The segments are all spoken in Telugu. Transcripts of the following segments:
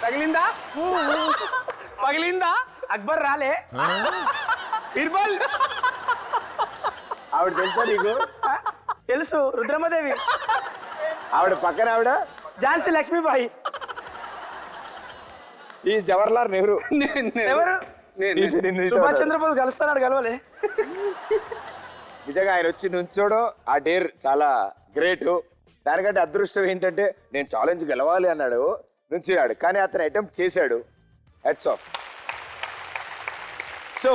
పగిలిందా పగిలిందా అక్బర్ రాలే బీర్బల్ ఆవిడ తెలుసా నీకు? తెలుసు రుద్రమదేవి ఆవిడ పక్కన ఆవిడ ఝాన్సీ లక్ష్మీబాయి ఈ జవహర్లాల్ నెహ్రూ. ఎవరు సుభాష్ చంద్రబోస్ కలుస్తున్నాడు కలవలే నిజంగా ఆయన వచ్చి నుంచోడం ఆ డేర్ చాలా గ్రేట్. దానికంటే అదృష్టం ఏంటంటే నేను ఛాలెంజ్ గెలవాలి అన్నాడు, నుంచున్నాడు. కానీ అతను అటెంప్ట్ చేశాడు. Heads of. సో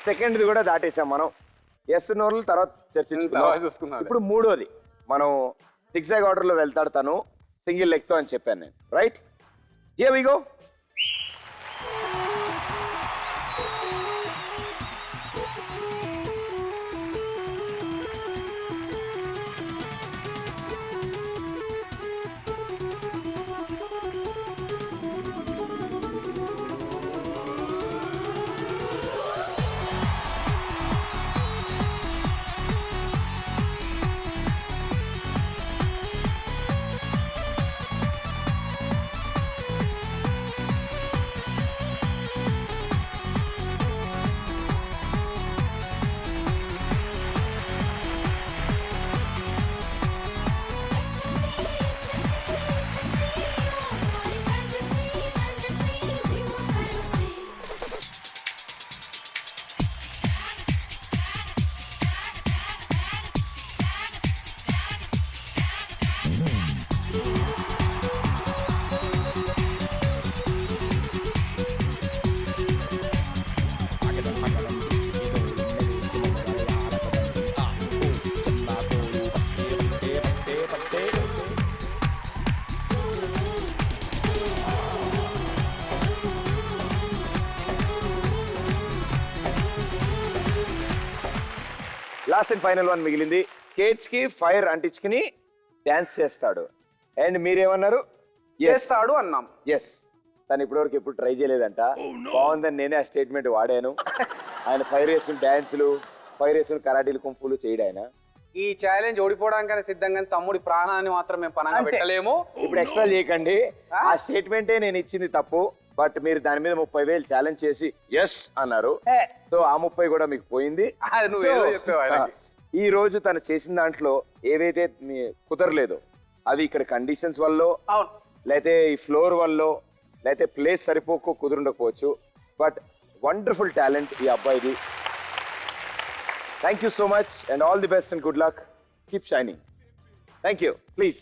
సెకండ్ది కూడా దాటేసాం మనం. ఎస్ నోర్లు తర్వాత చర్చించుకుందాం. ఇప్పుడు మూడోది మనం సిక్సాగ్ ఆర్డర్లో వెళ్తాడు తను, సింగిల్ లెగ్తో అని చెప్పాను నేను. Right, here we go. Last and final one మిగిలింది. స్కేట్స్ కి ఫైర్ అంటించుకుని డాన్స్ చేస్తాడు. అండ్ మీరేమన్నారు? చేస్తాడు అన్నాం. ఎస్, తను ఇప్పటివరకు ఎప్పుడు ట్రై చేయలేదంట. బాగుందని నేనే ఆ స్టేట్మెంట్ వాడాను. ఆయన ఫైర్ వేసుకుని డాన్సులు, ఫైర్ వేసుకుని కరాటీలు, కుంపులు చేయడు ఆయన. ఈ ఛాలెంజ్ ఓడిపోవడానికైనా సిద్ధంగా తమ్ముడి ప్రాణాన్ని మాత్రం మేము పనంగా పెట్టలేము. ఇప్పుడు ఎక్స్ట్రా చేయకండి. ఆ స్టేట్మెంటే నేను ఇచ్చింది తప్పు. బట్ మీరు దాని మీద 30,000 ఛాలెంజ్ చేసి ఎస్ అన్నారు. సో ఆ 30 కూడా మీకు పోయింది. నువ్వేదో చెప్పావు. ఈ రోజు తను చేసిన దాంట్లో ఏవైతే కుదరలేదో అవి ఇక్కడ కండిషన్స్ వల్ల, లేకపోతే ఈ ఫ్లోర్ వల్ల, లేకపోతే ప్లేస్ సరిపోకు కుదురుండకపోవచ్చు. బట్ వండర్ఫుల్ టాలెంట్ ఈ అబ్బాయిది. Thank you so much and all the best and good luck. Keep shining. Thank you. Please.